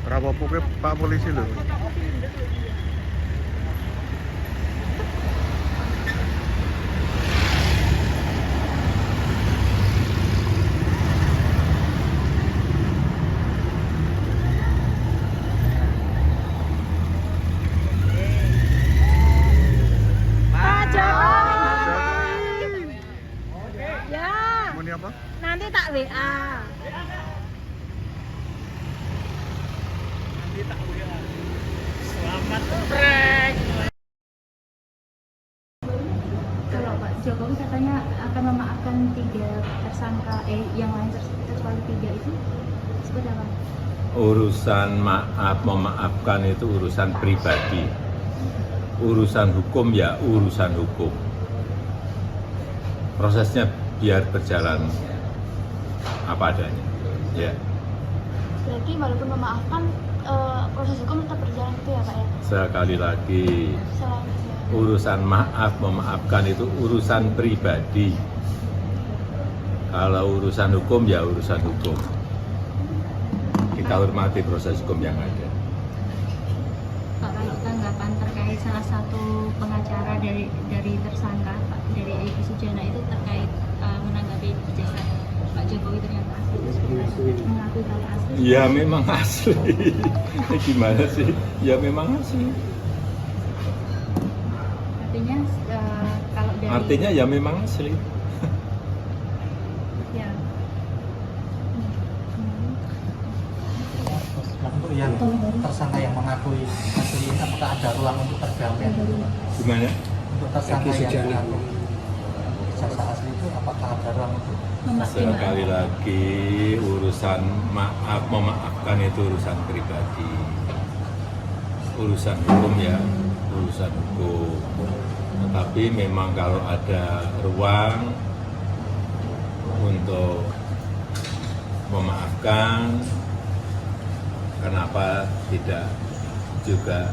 Rapopo ke Pak Polisi lho. Pak Jokowi. Ya. Mau ini apa? Nanti tak WA. Selamat prank. Kalau Pak Jokowi katanya akan memaafkan 3 tersangka, yang lain kecuali 3 itu seperti apa? Urusan maaf memaafkan itu urusan pribadi. Urusan hukum ya urusan hukum. Prosesnya biar berjalan apa adanya. Ya. Berarti walaupun memaafkan, proses hukum tetap berjalan gitu ya Pak ya? Sekali lagi, Selain urusan maaf memaafkan itu urusan pribadi. Kalau urusan hukum ya urusan hukum. Kita hormati proses hukum yang ada. Pak, kalau tanggapan terkait salah satu pengacara dari tersangka Pak, dari Egy Sujana itu terkait menanggapi jasa Pak Jokowi ternyata asli, mengakui kalau asli. Ya memang asli. Gimana sih? Ya memang asli. Artinya kalau dari Artinya ya memang asli. ya. Untuk yang tersangka yang mengakui asli, apakah ada ruang untuk perdamaian? Gimana? Untuk tersangka yang mengakui jasa asli itu, apakah ada ruang untuk Sekali lagi urusan maaf memaafkan itu urusan pribadi. Urusan hukum ya urusan hukum. Tetapi memang kalau ada ruang untuk memaafkan, kenapa tidak juga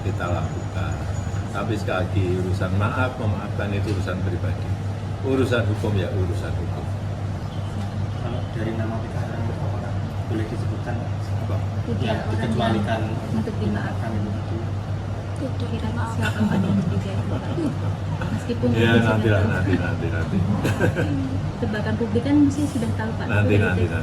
kita lakukan. Tapi sekali lagi urusan maaf memaafkan itu urusan pribadi. Urusan hukum ya urusan hukum. kalau dari nama PKR apakah boleh disebutkan Apa? yang dikecualikan untuk dimaafkan itu tadi? kira siapa Pak yang ketiga itu Pak? Meskipun Nanti. tebakan publik kan mesti sudah tahu Pak. Nanti. Sudah.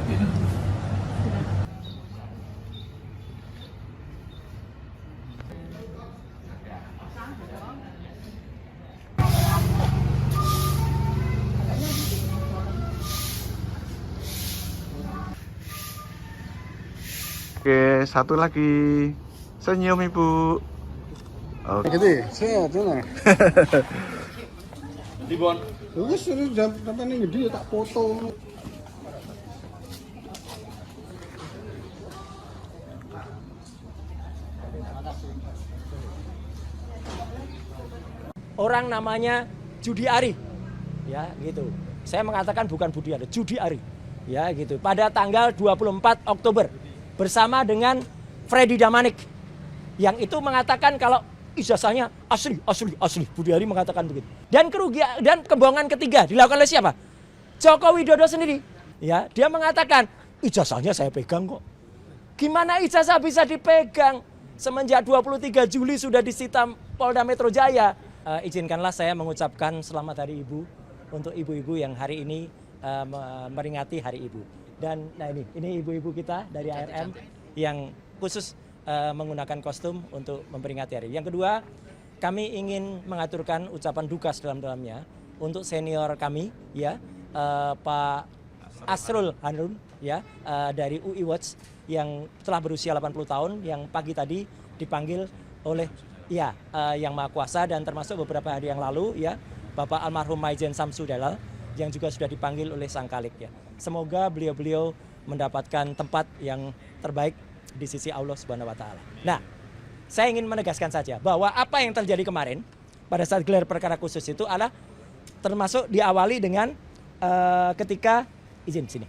Oke, satu lagi. Senyum Ibu. Oke. Gede, sehat mana? Di Bon. Wis suruh jambatan ini gede tak foto. Orang namanya Judi Ari, ya gitu. Saya mengatakan bukan Budi Ari, Judi Ari, ya gitu. Pada tanggal 24 Oktober bersama dengan Freddy Damanik, yang itu mengatakan kalau ijazahnya asli. Budi Ari mengatakan begitu. Dan kerugian dan kebohongan ketiga dilakukan oleh siapa? Joko Widodo sendiri. Ya, dia mengatakan ijazahnya saya pegang kok. Gimana ijazah bisa dipegang? semenjak 23 Juli sudah disita Polda Metro Jaya. Izinkanlah saya mengucapkan selamat Hari Ibu untuk ibu-ibu yang hari ini memperingati Hari Ibu. Dan nah ini ibu-ibu kita dari ARM yang khusus menggunakan kostum untuk memperingati hari. Yang kedua, kami ingin mengaturkan ucapan duka sedalam-dalamnya untuk senior kami, ya, Pak Asrul Hanun, ya, dari UI Watch yang telah berusia 80 tahun, yang pagi tadi dipanggil oleh Yang Maha Kuasa, dan termasuk beberapa hari yang lalu, ya, Bapak almarhum Maijen Samsu Dalal yang juga sudah dipanggil oleh Sang Khalik, ya. Semoga beliau-beliau mendapatkan tempat yang terbaik di sisi Allah Subhanahu wa taala. Nah, saya ingin menegaskan saja bahwa apa yang terjadi kemarin pada saat gelar perkara khusus itu adalah termasuk diawali dengan ketika izin sini.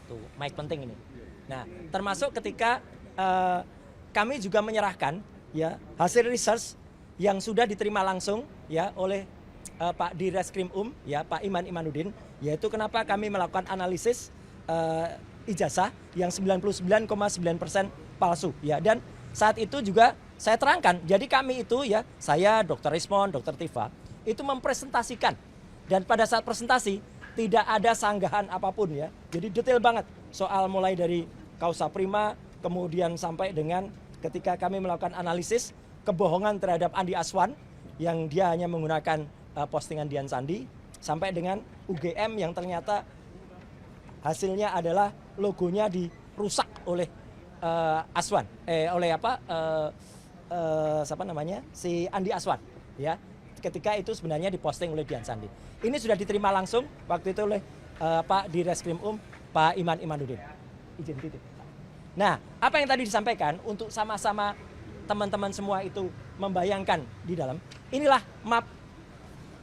Tuh, mic penting ini. Nah, termasuk ketika kami juga menyerahkan, ya, hasil research yang sudah diterima langsung, ya, oleh Pak Direskrim ya, Pak Iman Imanuddin, yaitu kenapa kami melakukan analisis ijazah yang 99,9% palsu, ya. Dan saat itu juga saya terangkan, jadi kami itu, ya, saya, Dr. Rismon, Dr. Tifa, itu mempresentasikan, dan pada saat presentasi tidak ada sanggahan apapun, ya. Jadi detail banget soal mulai dari kausa prima, kemudian sampai dengan ketika kami melakukan analisis kebohongan terhadap Andi Aswan yang dia hanya menggunakan postingan Dian Sandi, sampai dengan UGM yang ternyata hasilnya adalah logonya dirusak oleh Aswan, oleh siapa namanya, si Andi Aswan, ya, ketika itu sebenarnya diposting oleh Dian Sandi. Ini sudah diterima langsung waktu itu oleh Pak Direskrim Pak Iman Imanuddin. Izin titip. Nah, apa yang tadi disampaikan untuk sama-sama teman-teman semua itu membayangkan di dalam, inilah map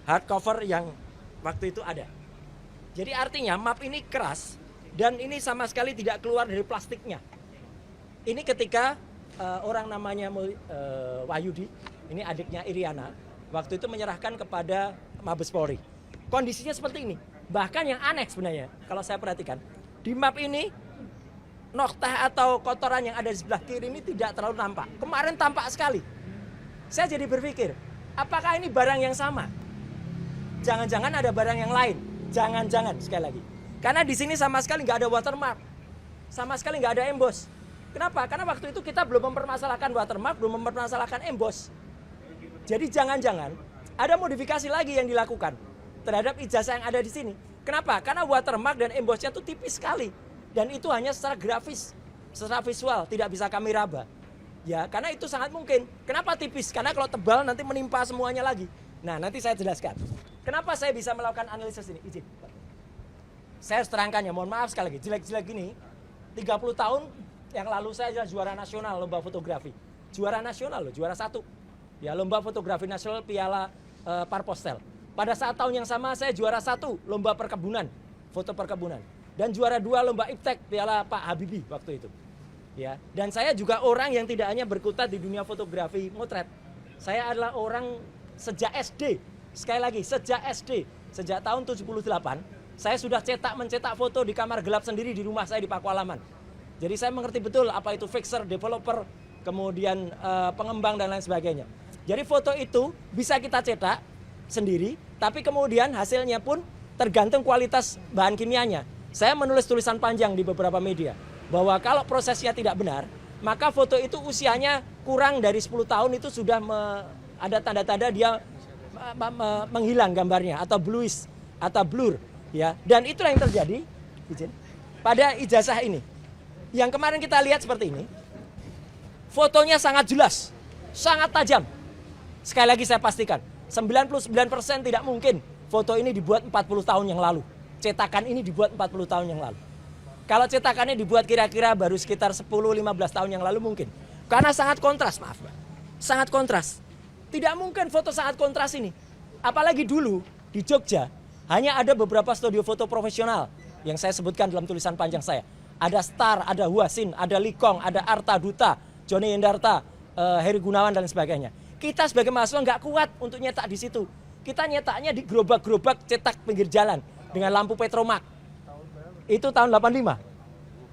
hardcover yang waktu itu ada. Jadi artinya map ini keras dan ini sama sekali tidak keluar dari plastiknya. Ini ketika orang namanya Wahyudi, ini adiknya Iriana, waktu itu menyerahkan kepada Mabes Polri. Kondisinya seperti ini. Bahkan yang aneh sebenarnya, kalau saya perhatikan, di map ini noktah atau kotoran yang ada di sebelah kiri ini tidak terlalu nampak. Kemarin tampak sekali. Saya jadi berpikir, apakah ini barang yang sama? Jangan-jangan ada barang yang lain. Jangan-jangan, sekali lagi. Karena di sini sama sekali nggak ada watermark. Sama sekali nggak ada emboss. Kenapa? Karena waktu itu kita belum mempermasalahkan watermark, belum mempermasalahkan emboss. Jadi jangan-jangan ada modifikasi lagi yang dilakukan terhadap ijazah yang ada di sini. Kenapa? Karena watermark dan embossnya itu tipis sekali. Dan itu hanya secara grafis, secara visual, tidak bisa kami raba. Ya, karena itu sangat mungkin. Kenapa tipis? Karena kalau tebal nanti menimpa semuanya lagi. Nah, nanti saya jelaskan. Kenapa saya bisa melakukan analisis ini? Izin. Saya harus terangkan, ya, mohon maaf sekali lagi. Jelek-jelek gini, 30 tahun yang lalu saya adalah juara nasional lomba fotografi. Juara nasional loh, juara 1. Ya, lomba fotografi nasional Piala Parpostel. Pada saat tahun yang sama saya juara 1 lomba perkebunan, foto perkebunan. Dan juara 2 lomba iptek Piala Pak Habibie waktu itu. Ya, dan saya juga orang yang tidak hanya berkutat di dunia fotografi motret. Saya adalah orang sejak SD. Sekali lagi, sejak SD, sejak tahun 78, saya sudah mencetak foto di kamar gelap sendiri di rumah saya di Pakualaman. Jadi saya mengerti betul apa itu fixer, developer, kemudian pengembang dan lain sebagainya. Jadi foto itu bisa kita cetak sendiri, tapi kemudian hasilnya pun tergantung kualitas bahan kimianya. Saya menulis tulisan panjang di beberapa media bahwa kalau prosesnya tidak benar, maka foto itu usianya kurang dari 10 tahun itu sudah ada tanda-tanda dia menghilang gambarnya atau bluish atau blur, ya. Dan itulah yang terjadi pada ijazah ini. Yang kemarin kita lihat seperti ini. Fotonya sangat jelas, sangat tajam. Sekali lagi saya pastikan, 99% tidak mungkin foto ini dibuat 40 tahun yang lalu. Cetakan ini dibuat 40 tahun yang lalu. Kalau cetakannya dibuat kira-kira baru sekitar 10-15 tahun yang lalu mungkin. Karena sangat kontras, maaf Mbak. Sangat kontras. Tidak mungkin foto sangat kontras ini. Apalagi dulu di Jogja hanya ada beberapa studio foto profesional yang saya sebutkan dalam tulisan panjang saya. Ada Star, ada Huasin, ada Likong, ada Arta Duta, Joni Endarta, Heri Gunawan dan sebagainya. Kita sebagai mahasiswa nggak kuat untuk nyetak di situ. Kita nyetaknya di gerobak-gerobak cetak pinggir jalan dengan lampu Petromak. Itu tahun 85.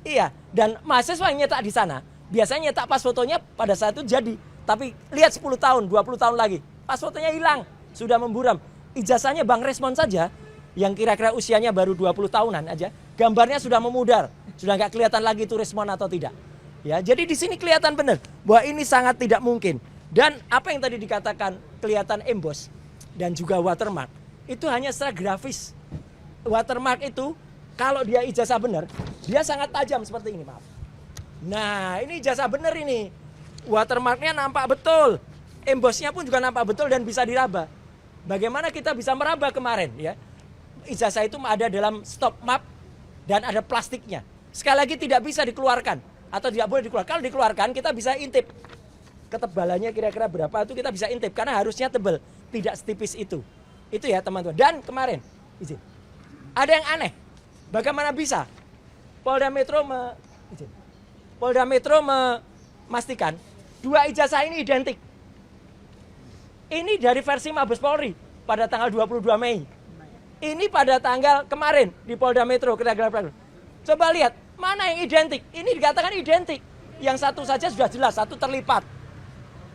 Iya, dan mahasiswa yang nyetak di sana Biasanya nyetak pas fotonya pada saat itu jadi, tapi lihat 10 tahun, 20 tahun lagi, pas fotonya hilang, sudah memburam. Ijazahnya Bang Resmon saja, yang kira-kira usianya baru 20 tahunan aja, gambarnya sudah memudar, sudah nggak kelihatan lagi itu Resmon atau tidak. Ya, jadi di sini kelihatan benar bahwa ini sangat tidak mungkin. Dan apa yang tadi dikatakan kelihatan emboss dan juga watermark, itu hanya secara grafis. Watermark itu kalau dia ijazah benar, dia sangat tajam seperti ini, maaf. Nah, ini ijazah benar ini. Watermarknya nampak betul. Embossnya pun juga nampak betul dan bisa diraba. Bagaimana kita bisa meraba kemarin ya? Ijazah itu ada dalam stop map dan ada plastiknya. Sekali lagi tidak bisa dikeluarkan atau tidak boleh dikeluarkan. Kalau dikeluarkan kita bisa intip. Ketebalannya kira-kira berapa itu kita bisa intip karena harusnya tebal, tidak setipis itu. Itu ya teman-teman. Dan kemarin izin. Ada yang aneh. Bagaimana bisa Polda Metro memastikan dua ijazah ini identik. Ini dari versi Mabes Polri pada tanggal 22 Mei. Ini pada tanggal kemarin di Polda Metro. Coba lihat, mana yang identik? Ini dikatakan identik. Yang satu saja sudah jelas, satu terlipat.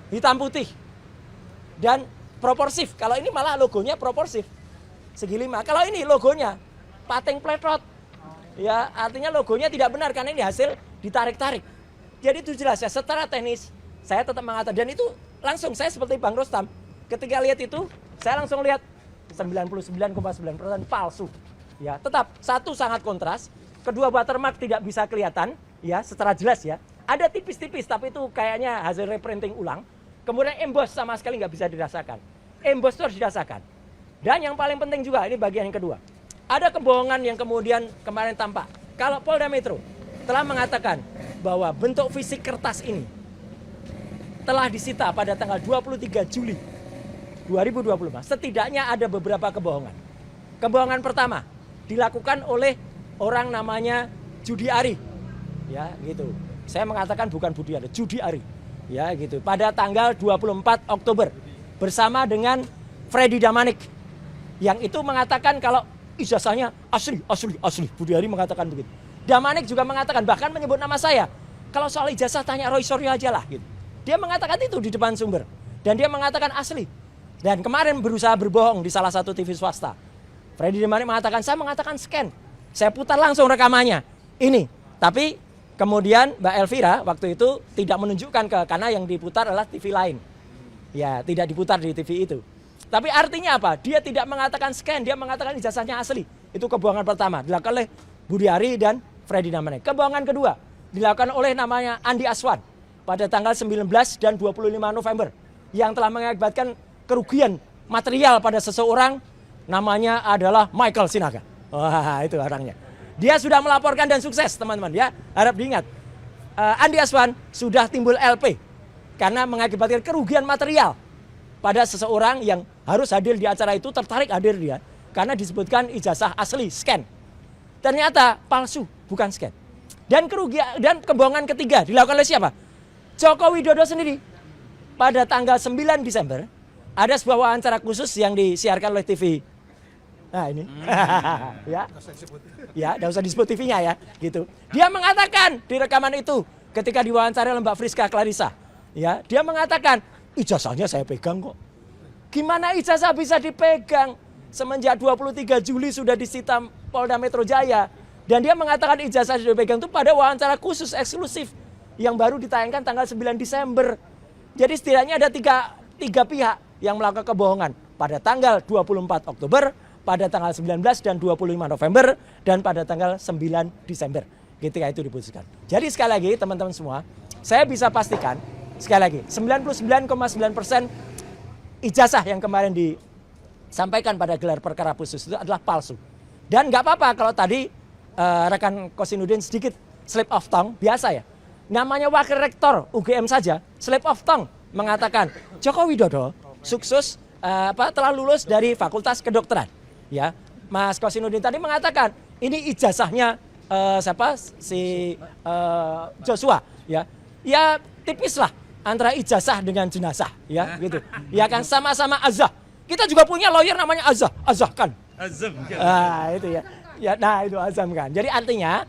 Hitam putih. Dan proporsif. Kalau ini malah logonya proporsif. Segi 5. Kalau ini logonya pating pletrot. Ya, artinya logonya tidak benar karena ini hasil ditarik-tarik. Jadi itu jelas ya, secara teknis saya tetap mengatakan, dan itu langsung saya seperti Bang Rostam. Ketika lihat itu, saya langsung lihat 99,9% palsu. Ya, tetap satu sangat kontras, kedua watermark tidak bisa kelihatan ya secara jelas ya. Ada tipis-tipis tapi itu kayaknya hasil reprinting ulang. Kemudian emboss sama sekali nggak bisa dirasakan. Emboss itu harus dirasakan. Dan yang paling penting juga, ini bagian yang kedua. Ada kebohongan yang kemudian kemarin tampak. Kalau Polda Metro telah mengatakan bahwa bentuk fisik kertas ini telah disita pada tanggal 23 Juli 2025. Setidaknya ada beberapa kebohongan. Kebohongan pertama dilakukan oleh orang namanya Judi Ari. Ya, gitu. Saya mengatakan bukan Budi Ari, Judi Ari. Ya, gitu. Pada tanggal 24 Oktober bersama dengan Freddy Damanik. Yang itu mengatakan kalau ijazahnya asli. Budi Ari mengatakan begitu. Damanik juga mengatakan, bahkan menyebut nama saya. Kalau soal ijazah tanya Roy Suryo aja lah. Gitu. Dia mengatakan itu di depan sumber. Dan dia mengatakan asli. Dan kemarin berusaha berbohong di salah satu TV swasta. Freddy Damanik mengatakan, saya mengatakan scan. Saya putar langsung rekamannya. Ini. Tapi kemudian Mbak Elvira waktu itu tidak menunjukkan karena yang diputar adalah TV lain. Ya, tidak diputar di TV itu. Tapi artinya apa? Dia tidak mengatakan scan, dia mengatakan ijazahnya asli. Itu kebohongan pertama, dilakukan oleh Budi Ari dan Freddy Damanik. Kebohongan kedua, dilakukan oleh namanya Andi Aswan pada tanggal 19 dan 25 November. Yang telah mengakibatkan kerugian material pada seseorang, namanya adalah Michael Sinaga. Wah, itu orangnya. Dia sudah melaporkan dan sukses, teman-teman. Ya, harap diingat. Andi Aswan sudah timbul LP karena mengakibatkan kerugian material pada seseorang yang harus hadir di acara itu, tertarik hadir dia karena disebutkan ijazah asli scan. Ternyata palsu, bukan scan. Dan kerugian dan kebohongan ketiga dilakukan oleh siapa? Joko Widodo sendiri. Pada tanggal 9 Desember ada sebuah wawancara khusus yang disiarkan oleh TV. Nah, ini. Ya. Ya, enggak usah disebut TV-nya ya, gitu. Dia mengatakan di rekaman itu ketika diwawancara oleh Mbak Friska Clarissa, ya, dia mengatakan, ijazahnya saya pegang kok. Gimana ijazah bisa dipegang? Semenjak 23 Juli sudah disita Polda Metro Jaya. Dan dia mengatakan ijazah sudah dipegang itu pada wawancara khusus eksklusif yang baru ditayangkan tanggal 9 Desember. Jadi setidaknya ada tiga pihak yang melakukan kebohongan pada tanggal 24 Oktober, pada tanggal 19 dan 25 November, dan pada tanggal 9 Desember. Ketika itu diputuskan. Jadi sekali lagi teman-teman semua, saya bisa pastikan, sekali lagi, 99,9% ijazah yang kemarin disampaikan pada gelar perkara khusus itu adalah palsu. Dan nggak apa-apa kalau tadi rekan Kosinudin sedikit slip of tongue, biasa ya. Namanya wakil rektor UGM saja, slip of tongue mengatakan Joko Widodo sukses telah lulus dari Fakultas Kedokteran. Ya, Mas Kosinudin tadi mengatakan ini ijazahnya Joshua. Ya tipis lah antara ijazah dengan jenazah, ya gitu. Ya kan sama-sama azah. Kita juga punya lawyer namanya azah kan. Azam kan. Itu ya. Ya, nah itu azam kan. Jadi artinya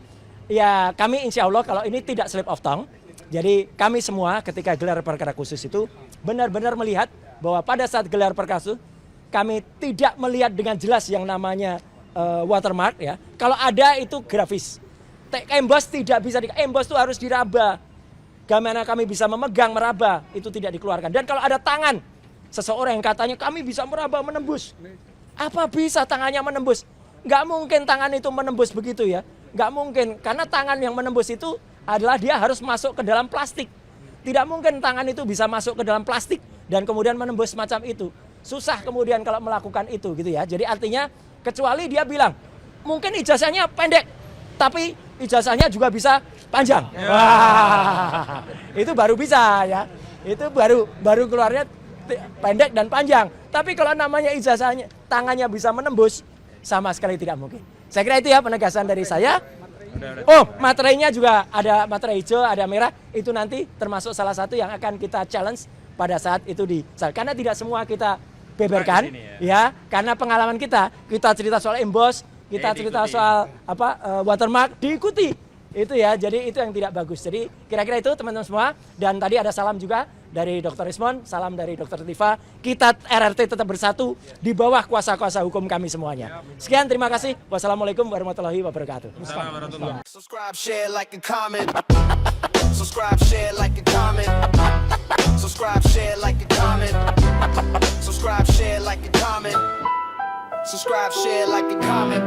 ya kami insya Allah kalau ini tidak slip of tongue, Jadi kami semua ketika gelar perkara khusus itu benar-benar melihat bahwa pada saat gelar perkara khusus kami tidak melihat dengan jelas yang namanya watermark ya. Kalau ada itu grafis. Emboss tidak bisa emboss itu harus diraba. Bagaimana kami bisa memegang, meraba, itu tidak dikeluarkan. Dan kalau ada tangan seseorang yang katanya kami bisa meraba, menembus. Apa bisa tangannya menembus? Nggak mungkin tangan itu menembus begitu ya. Nggak mungkin, karena tangan yang menembus itu adalah dia harus masuk ke dalam plastik. Tidak mungkin tangan itu bisa masuk ke dalam plastik dan kemudian menembus semacam itu. Susah kemudian kalau melakukan itu gitu ya. Jadi artinya kecuali dia bilang, mungkin ijazahnya pendek, tapi ijazahnya juga bisa panjang. Wah, itu baru bisa ya. Itu baru keluarnya pendek dan panjang. Tapi kalau namanya ijazahnya tangannya bisa menembus, sama sekali tidak mungkin. Saya kira itu ya penegasan dari saya. Oh, materainya juga ada materai hijau, ada merah. Itu nanti termasuk salah satu yang akan kita challenge pada saat itu karena tidak semua kita beberkan ya. Karena pengalaman kita cerita soal emboss, kita cerita soal watermark diikuti. Itu ya, jadi itu yang tidak bagus. Jadi kira-kira itu teman-teman semua. Dan tadi ada salam juga dari Dr. Ismon, salam dari Dr. Tifa. Kita RRT tetap bersatu di bawah kuasa-kuasa hukum kami semuanya. Sekian, terima kasih. Wassalamualaikum warahmatullahi wabarakatuh. Subscribe, share, like, and comment. Subscribe, share, like, and comment. Subscribe, share, like, and comment. Subscribe, share, like, and comment. Subscribe, share, like, and comment.